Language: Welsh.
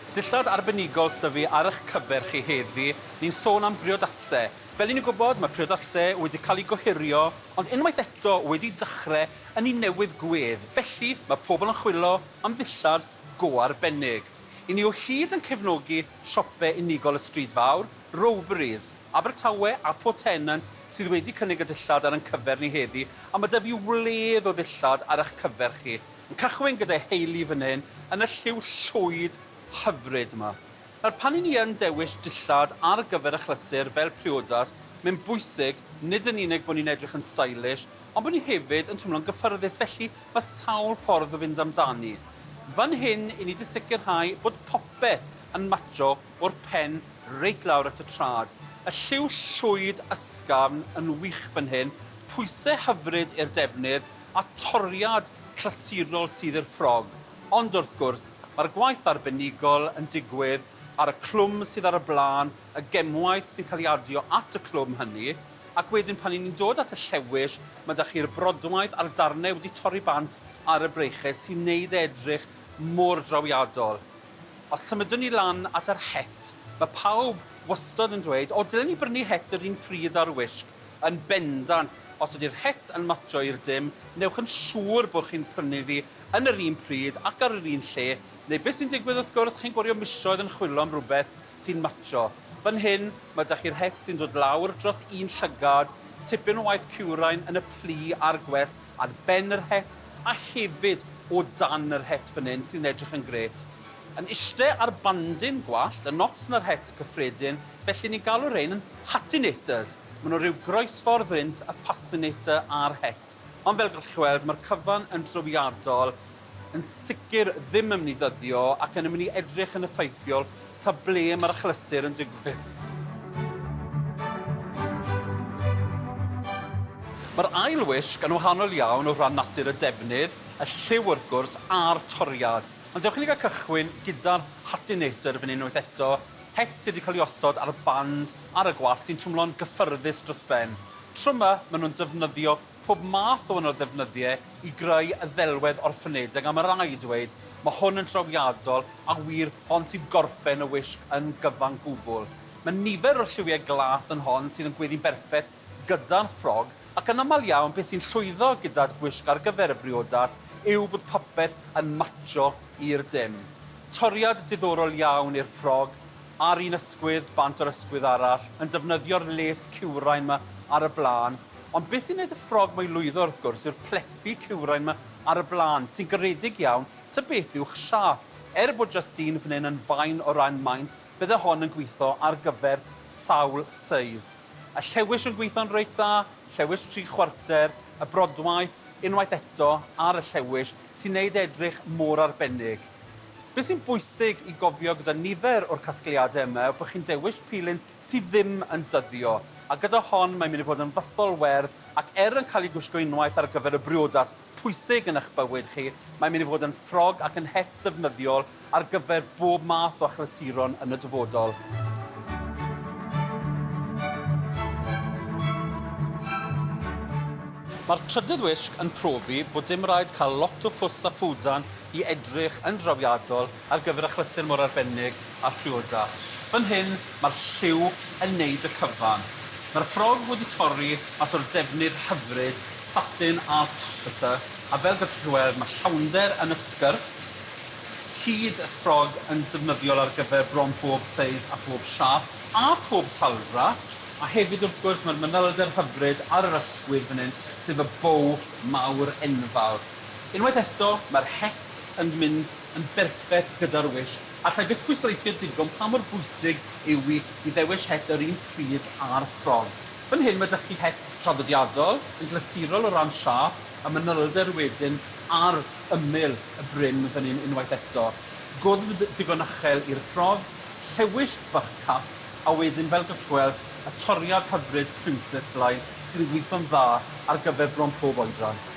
Dillad arbenigol sydd fi ar eich cyfer chi heddi, ni'n sôn am briodasau. Fel ni'n gwybod, mae briodasau wedi cael eu gohirio, ond unwaith eto wedi dechrau yn ei newydd gwedd. Felly, mae pobl yn chwilo am ddillad go arbennig. I ni o hyd yn cefnogi siopau unigol y stryd fawr, Rowberries, Abertawe a Portennant sydd wedi cynnig y dillad ar ein cyfer ni heddi, a mae da fi wledd o ddillad ar eich cyfer chi. Yn cychwyn gyda Hayley fan hyn yn y lliw llwyd hyfryd yma. Nawr, pan i ni yn dewis dillad ar gyfer achlysur fel Priodas, mae'n bwysig nid yn unig bod ni'n edrych yn stylish, ond bod ni hefyd yn teimlo'n gyffyrddus, felly mae sawl ffordd o fynd amdani. Fan hyn, i ni wedi sicrhau bod popeth yn matcho o'r pen reit lawr at y trad. Y lliw llwyd ysgafn yn wych fan hyn, pwysau hyfryd i'r defnydd a toriad clasurol sydd i'r ffrog. Ond wrth gwrs, mae'r gwaith arbenigol yn digwydd ar y clwm sydd ar y blaen, y gemwaith sy'n cael ei adio at y clwm hynny, ac wedyn pan ni'n dod at y llewis, mae da chi'r brodwaith a'r darnau wedi torri bant ar y breichau sy'n neud edrych mor drawiadol. Os symudwn ni lan at yr het, mae pawb wastad yn dweud, o, dylen ni brynu het yr un pryd ar wisg, yn bendant. Os ydy'r het yn matcho i'r dim, newch yn siŵr bod chi'n prynu fi yn yr un pryd ac ar yr un lle, neu beth sy'n digwydd wrth gwrs chi'n gwario misoedd yn chwilo am rhywbeth sy'n matcho. Fan hyn, mae da chi'r het sy'n dod lawr dros un llygad, tipyn o waith cywrain yn y plu a'r gwert, ar ben yr het, a hefyd o dan yr het fan hyn sy'n edrych yn gret. Yn eistedd ar bandyn gwallt, y nots na'r het cyffredin, felly ni'n galw rein yn hatinators. Maen nhw rhyw groesffordd rynt a fascinator a'r het. Ond fel gallwch chi weld, mae'r cyfan yn drawiadol, yn sicr ddim yn mynd i ddyddio ac yn mynd i edrych yn effeithiol ta ble mae'r achlysur yn digwydd. Mae'r ail wisg yn wahanol iawn o ran natur y defnydd, y lliw wrth gwrs a'r toriad. Ond dewch i ni gael cychwyn gyda'r hatinator fan hyn unwaith eto, het sydd wedi cael ei osod ar y band ar y gwallt sy'n twmlo'n gyffyrddus dros ben. Tro yma, maen nhw'n defnyddio pob math o yno ddefnyddiau i greu y ddelwedd orffenedig, a mae rai dweud mae hwn yn trawiadol a wir ond sy'n gorffen y wisg yn gyfan gwbl. Mae nifer o'r lliwiau glas yn hon sydd yn gweddi'n berffaith gyda'r ffrog, ac yn aml iawn beth sy'n llwyddo gyda'r wisg ar gyfer y briodas yw bod popeth yn matcho i'r dim. Toriad diddorol iawn i'r ffrog, ar un ysgwydd, bant o'r ysgwydd arall, yn defnyddio'r les cywrain yma ar y blaen. Ond beth sy'n gwneud y ffrog mae lwyddo wrth gwrs yw'r plethu cywrain yma ar y blaen, sy'n garedig iawn, ta beth yw'ch siap. Bod jyst un fan hyn yn fain o ran maint, bydde hon yn gweithio ar gyfer sawl seis. Y llewis yn gweithio'n reit dda, llewis 3/4, y brodwaith, unwaith eto ar y llewis, sy'n gwneud edrych mor arbennig. Beth sy'n bwysig i gofio gyda nifer o'r casgliadau yma yw bod chi'n dewis pilyn sydd ddim yn dyddio. A gyda hon mae'n mynd i fod yn fythol werdd ac yn cael ei gwisgo unwaith ar gyfer y briodas pwysig yn eich bywyd chi, mae'n mynd i fod yn ffrog ac yn het ddefnyddiol ar gyfer bob math o achlysuron yn y dyfodol. Mae'r trydydd wisg yn profi bod dim rhaid cael lot o ffws a ffwdan i edrych yn drawiadol ar gyfer achlysur mor arbennig a Priodas. Fan hyn, mae'r lliw yn neud y cyfan. Mae'r ffrog wedi torri as o'r defnydd hyfryd, satin a taffeta, a fel gallwch chi weld, mae llawnder yn y sgrt, hyd y ffrog yn defnyddiol ar gyfer bron pob seis a pob siap, a pob talfra, a hefyd wrth gwrs mae'r manylder hyfryd ar yr ysgwydd fan hyn, sef y bow mawr enfawr. Unwaith eto, mae'r het yn mynd yn berffaith gyda'r wisg, a chai byth pwysleisio digon pa mor bwysig yw i ddewis het yr un pryd a'r ffrog. Fan hyn mae 'da chi het traddodiadol, yn glasurol o ran siap, a manylder wedyn ar ymyl y brim fan hyn unwaith eto. Gwddf digon uchel i'r ffrog, llewis bach cap, a wedyn fel gallwch chi weld, y toriad hyfryd Princess Line sy'n gweithio'n dda ar gyfer bron pob oedran.